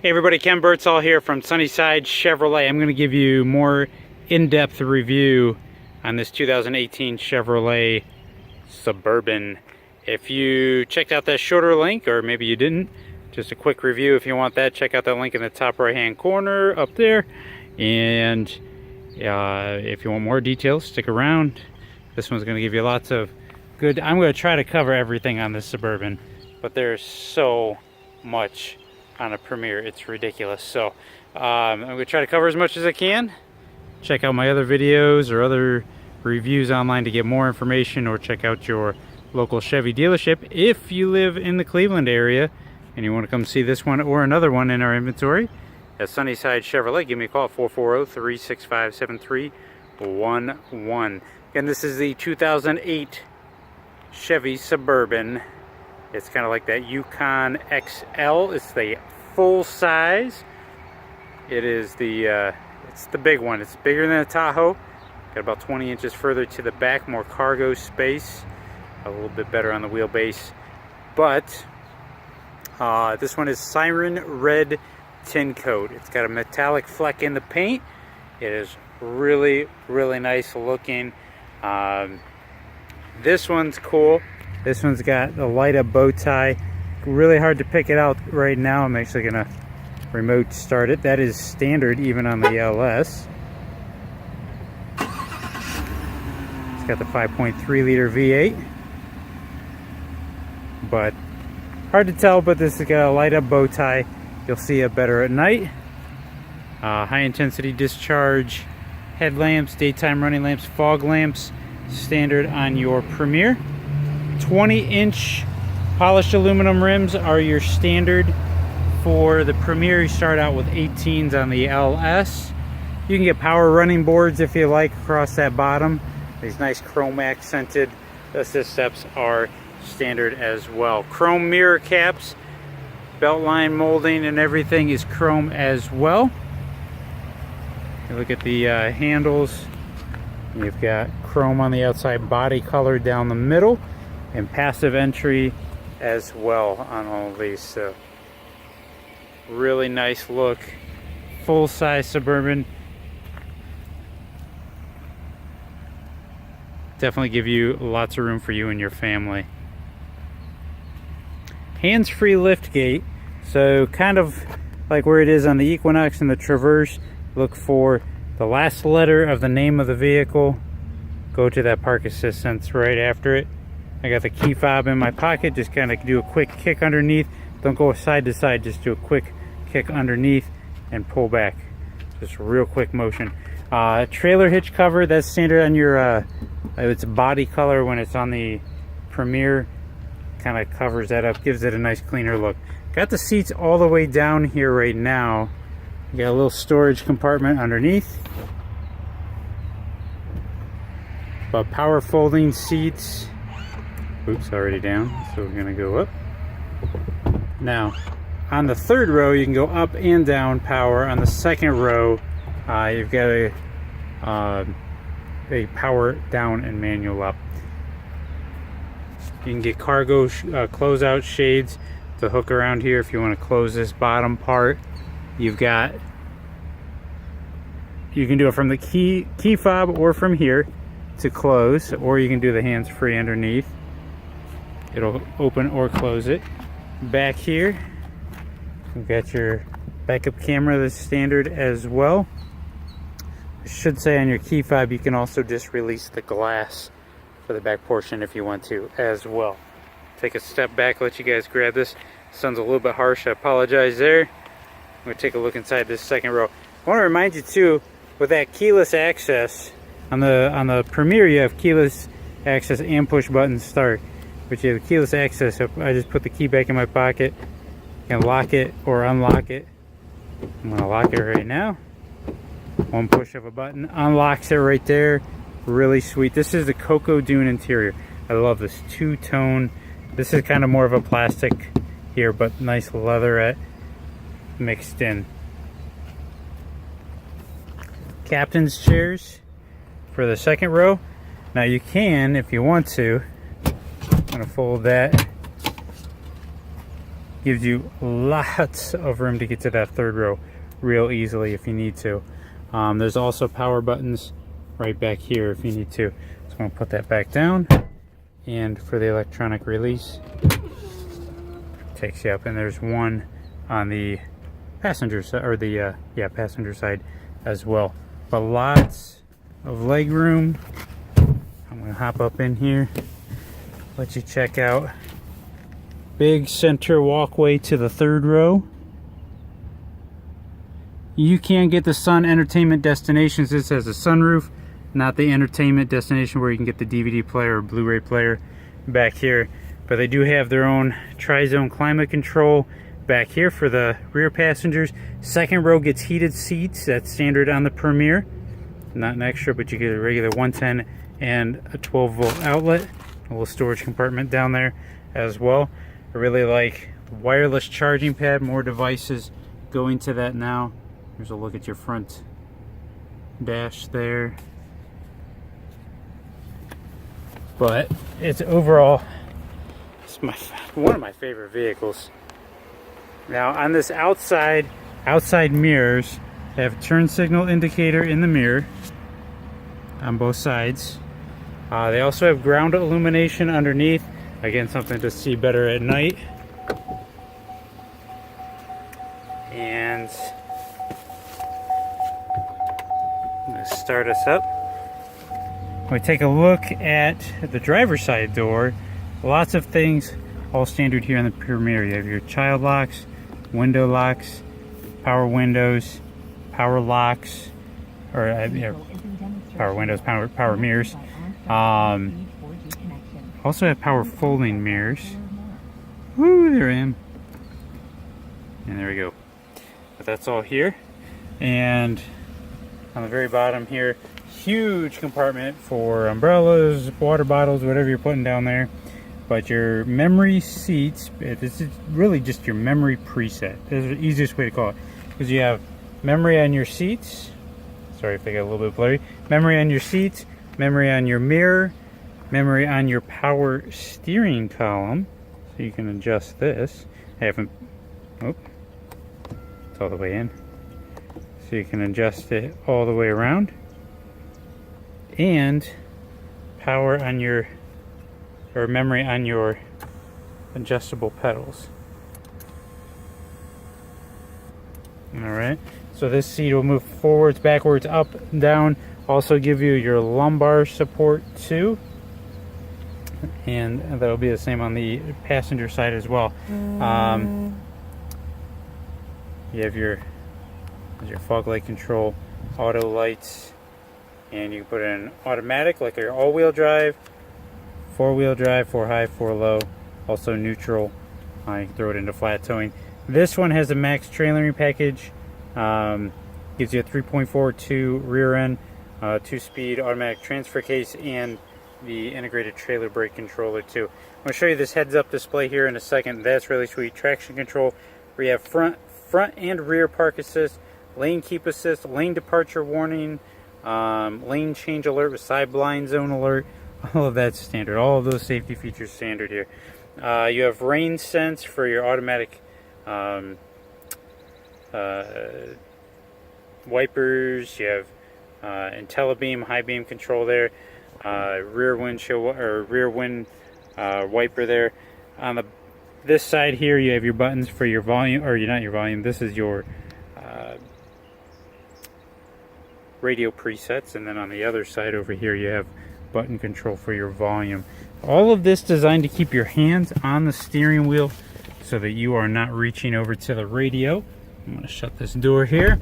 Hey everybody, Ken Birdsall here from Sunnyside Chevrolet. I'm going to give you more in-depth review on this 2018 Chevrolet Suburban. If you checked out that shorter link, or maybe you didn't, just a quick review. If you want that, check out that link in the top right hand corner up there. And if you want more details, stick around. This one's going to give you lots of good. I'm going to try to cover everything on this Suburban, but there's so much on a Premier, it's ridiculous. So I'm going to try to cover as much as I can. Check out my other videos or other reviews online to get more information, or check out your local Chevy dealership if you live in the Cleveland area and you want to come see this one or another one in our inventory. At Sunnyside Chevrolet, give me a call at 440-365-7311. And this is the 2008 Chevy Suburban. It's kind of like that Yukon XL. It's the full size. It is it's the big one. It's bigger than a Tahoe. Got about 20 inches further to the back, more cargo space, a little bit better on the wheelbase. But this one is Siren red Tincoat. It's got a metallic fleck in the paint. It is really, really nice looking. This one's cool. This one's got a light up bow tie. Really hard to pick it out right now. I'm actually gonna remote start it. That is standard even on the LS. It's got the 5.3 liter V8. But hard to tell, but this has got a light up bow tie. You'll see it better at night. High intensity discharge headlamps, daytime running lamps, fog lamps, standard on your Premier. 20-inch polished aluminum rims are your standard for the Premier. You start out with 18s on the LS. You can get power running boards if you like across that bottom. These nice chrome accented assist steps are standard as well. Chrome mirror caps, belt line molding and everything is chrome as well. You look at the handles. You've got chrome on the outside, body color down the middle, and passive entry as well on all of these. So really nice look, full-size Suburban. Definitely give you lots of room for you and your family. Hands-free liftgate, so kind of like where it is on the Equinox and the Traverse. Look for the last letter of the name of the vehicle, go to that park assistance right after it. I got the key fob in my pocket, just kind of do a quick kick underneath. Don't go side to side, just do a quick kick underneath and pull back. Just a real quick motion. Trailer hitch cover, that's standard on your, it's body color when it's on the Premier. Kind of covers that up, gives it a nice cleaner look. Got the seats all the way down here right now. You got a little storage compartment underneath. But power folding seats. Oops, already down, so we're gonna go up. Now, on the third row, you can go up and down power. On the second row, you've got a power down and manual up. You can get cargo closeout shades to hook around here if you want to close this bottom part. You can do it from the key fob or from here to close, or you can do the hands-free underneath. It'll open or close it. Back here, you've got your backup camera that's standard as well. I should say on your key fob you can also just release the glass for the back portion if you want to as well. Take a step back, let you guys grab this. Sun's a little bit harsh, I apologize there. I'm going to take a look inside this second row. I want to remind you too, with that keyless access, on the Premier you have keyless access and push button start. But you have keyless access, so I just put the key back in my pocket. You can lock it or unlock it. I'm going to lock it right now. One push of a button unlocks it right there. Really sweet. This is the Cocoa Dune interior. I love this two-tone. This is kind of more of a plastic here, but nice leatherette mixed in. Captain's chairs for the second row. Now you can, if you want to, I'm going to fold that Gives you lots of room to get to that third row real easily if you need to. There's also power buttons right back here if you need to. So I'm going to put that back down. And for the electronic release, takes you up. And there's one on the passenger side, or the passenger side as well. But lots of leg room. I'm going to hop up in here, let you check out. Big center walkway to the third row. You can get the Sun Entertainment Destinations. This has a sunroof, not the entertainment destination where you can get the DVD player or Blu-ray player back here. But they do have their own tri-zone climate control back here for the rear passengers. Second row gets heated seats. That's standard on the Premier. Not an extra, but you get a regular 110 and a 12 volt outlet. A little storage compartment down there as well. I really like the wireless charging pad, more devices going to that now. Here's a look at your front dash there. But it's overall, it's one of my favorite vehicles. Now on this outside mirrors, they have turn signal indicator in the mirror on both sides. They also have ground illumination underneath. Again, something to see better at night. And I'm going to start us up. When we take a look at the driver's side door, lots of things all standard here in the Premier. You have your child locks, window locks, power windows, power locks, or power windows, power mirrors. Also have power folding mirrors. Woo, there I am. And there we go. But that's all here. And on the very bottom here, huge compartment for umbrellas, water bottles, whatever you're putting down there. But your memory seats, this is really just your memory preset. This is the easiest way to call it. Because you have memory on your seats. Sorry if they got a little bit blurry. Memory on your seats, memory on your mirror, memory on your power steering column, so you can adjust this. I haven't, oh, it's all the way in. So you can adjust it all the way around. And power on your, or memory on your adjustable pedals. Alright, so this seat will move forwards, backwards, up, down. Also give you your lumbar support too. And that'll be the same on the passenger side as well. You have your fog light control, auto lights, and you can put it in automatic like your all-wheel drive, four-wheel drive, 4 high, 4 low, also neutral. You can throw it into flat towing. This one has a max trailering package. Gives you a 3.42 rear end, 2-speed automatic transfer case, and the integrated trailer brake controller too. I'm going to show you this heads-up display here in a second. That's really sweet. Traction control, where you have front and rear park assist, lane keep assist, lane departure warning, lane change alert with side blind zone alert. All of that's standard. All of those safety features standard here. You have rain sense for your automatic wipers. You have IntelliBeam high beam control there. Rear windshield or rear wind wiper there. On this side here, you have your buttons for your volume, or not your volume. This is your radio presets, and then on the other side over here, you have button control for your volume. All of this designed to keep your hands on the steering wheel so that you are not reaching over to the radio. I'm going to shut this door here.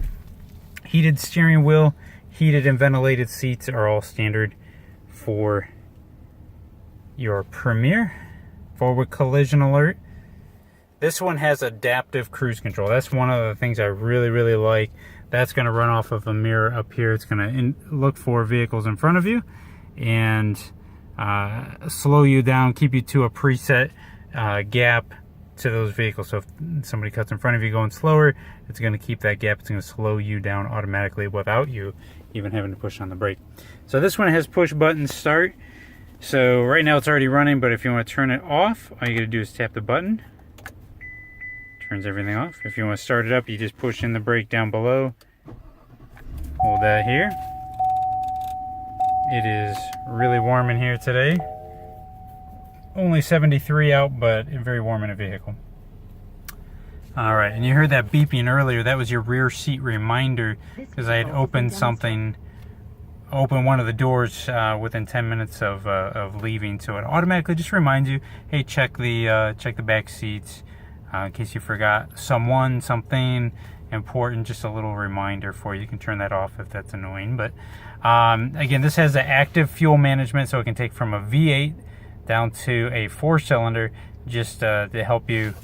Heated steering wheel, heated and ventilated seats are all standard for your Premier. Forward collision alert. This one has adaptive cruise control. That's one of the things I really like. That's going to run off of a mirror up here. It's going to look for vehicles in front of you and slow you down, keep you to a preset gap to those vehicles. So if somebody cuts in front of you going slower, it's going to keep that gap. It's going to slow you down automatically without you even having to push on the brake. So this one has push button start. So right now it's already running, but if you want to turn it off, all you got to do is tap the button. Turns everything off. If you want to start it up, you just push in the brake down below. Hold that here. It is really warm in here today. Only 73 out, but very warm in a vehicle. Alright, and you heard that beeping earlier. That was your rear seat reminder, because I had opened one of the doors within 10 minutes of leaving, so it automatically just reminds you, hey, check the back seats in case you forgot something important. Just a little reminder for you. You can turn that off if that's annoying. But again, this has the active fuel management, so it can take from a V8 down to a 4-cylinder, just to help you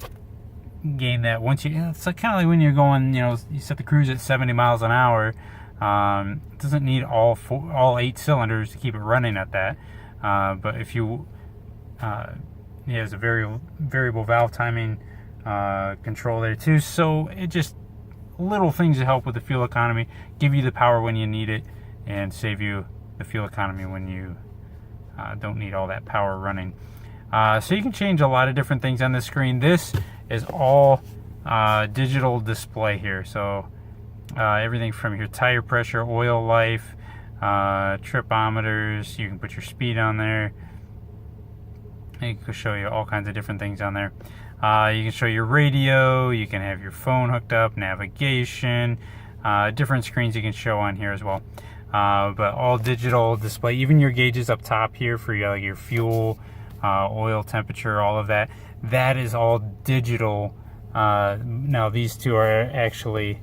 gain that. Once it's like, kind of like when you're going, you set the cruise at 70 miles an hour. It doesn't need all 8 cylinders to keep it running at that. But if you, it has a variable valve timing control there too. So it just little things to help with the fuel economy, give you the power when you need it, and save you the fuel economy when you don't need all that power running. So you can change a lot of different things on the screen. This is all digital display here. So everything from your tire pressure, oil life, tripometers. You can put your speed on there. It can show you all kinds of different things on there. You can show your radio. You can have your phone hooked up, navigation, different screens you can show on here as well. But all digital display. Even your gauges up top here for your fuel, oil temperature, all of that. That is all digital. Now these two are actually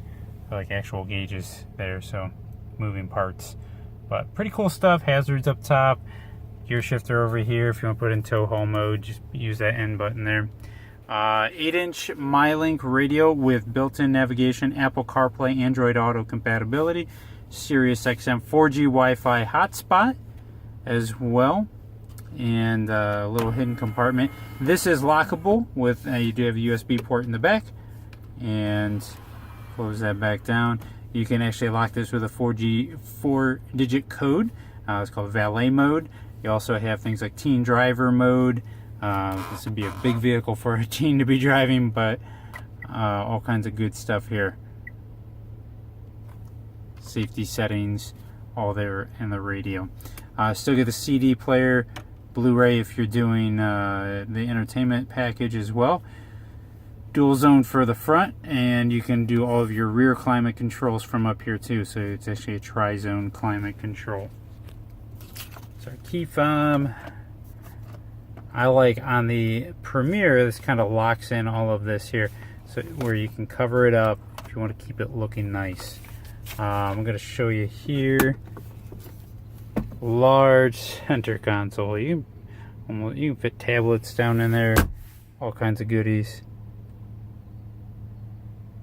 like actual gauges there, so moving parts. But pretty cool stuff. Hazards up top. Gear shifter over here. If you want to put it in tow haul mode, just use that N button there. 8-inch MyLink radio with built-in navigation, Apple CarPlay, Android Auto compatibility, Sirius XM 4G Wi-Fi hotspot as well, and a little hidden compartment. This is lockable with you do have a USB port in the back, and close that back down. You can actually lock this with a 4-digit code. It's called valet mode. You also have things like teen driver mode. This would be a big vehicle for a teen to be driving, but all kinds of good stuff here. Safety settings, all there, and the radio. Still get the CD player, Blu-ray if you're doing the entertainment package as well. Dual zone for the front, and you can do all of your rear climate controls from up here too. So it's actually a tri-zone climate control. So key fob. I like on the Premier, this kind of locks in all of this here, so where you can cover it up if you want to keep it looking nice. I'm going to show you here. Large center console. You can fit tablets down in there, all kinds of goodies.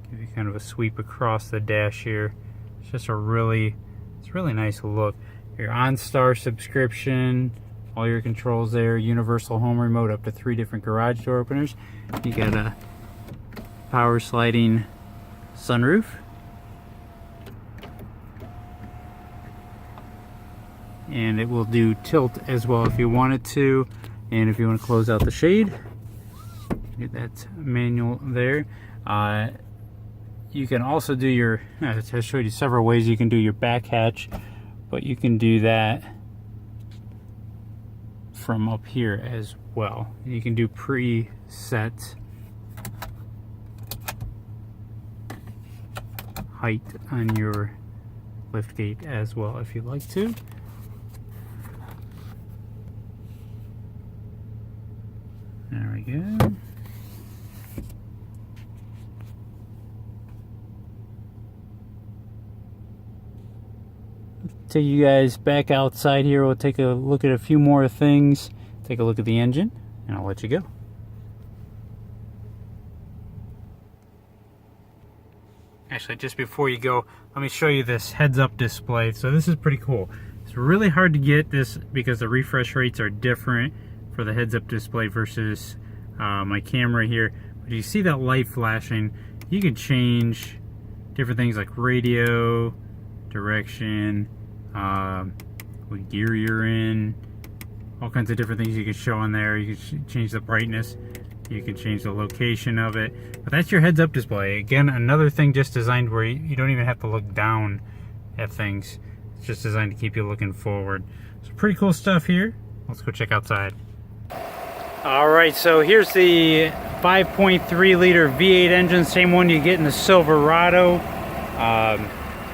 Give you kind of a sweep across the dash here. It's just really nice look. Your OnStar subscription, all your controls there, universal home remote, up to 3 different garage door openers. You got a power sliding sunroof. And it will do tilt as well if you want it to. And if you want to close out the shade, get that manual there. You can also do your, I showed you several ways you can do your back hatch, but you can do that from up here as well. You can do preset height on your liftgate as well if you'd like to. There we go. Take you guys back outside here. We'll take a look at a few more things. Take a look at the engine, and I'll let you go. Actually, just before you go, let me show you this heads-up display. So this is pretty cool. It's really hard to get this because the refresh rates are different for the heads-up display versus my camera here. But you see that light flashing. You can change different things like radio, direction, what gear you're in, all kinds of different things you can show on there. You can change the brightness. You can change the location of it. But that's your heads-up display. Again, another thing just designed where you don't even have to look down at things. It's just designed to keep you looking forward. So pretty cool stuff here. Let's go check outside. Alright, so here's the 5.3 liter V8 engine, same one you get in the Silverado.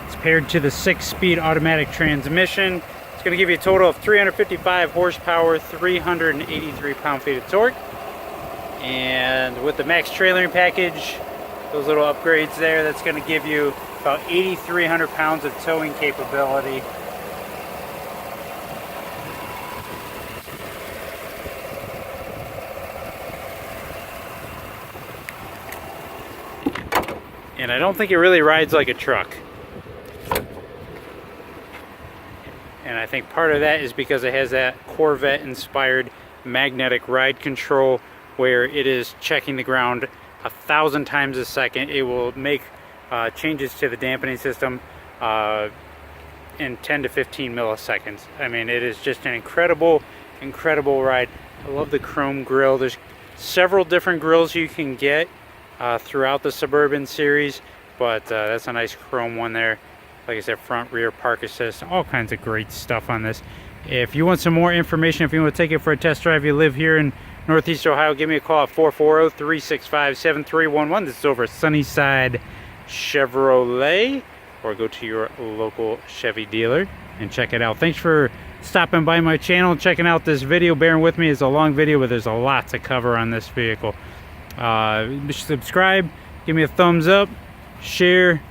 It's paired to the 6-speed automatic transmission. It's going to give you a total of 355 horsepower, 383 pound-feet of torque. And with the max trailering package, those little upgrades there, that's going to give you about 8,300 pounds of towing capability. And I don't think it really rides like a truck. And I think part of that is because it has that Corvette inspired magnetic ride control where it is checking the ground 1,000 times a second. It will make changes to the dampening system in 10 to 15 milliseconds. I mean, it is just an incredible ride. I love the chrome grille. There's several different grills you can get throughout the Suburban series, but that's a nice chrome one there. Like I said, front, rear, park assist, all kinds of great stuff on this. If you want some more information, if you want to take it for a test drive, you live here in Northeast Ohio, give me a call at 440-365-7311. This is over at Sunnyside Chevrolet, or go to your local Chevy dealer and check it out. Thanks for stopping by my channel and checking out this video. Bearing with me, it's a long video, but there's a lot to cover on this vehicle. Subscribe, give me a thumbs up, share,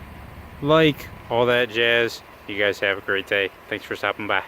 like, all that jazz. You guys have a great day. Thanks for stopping by.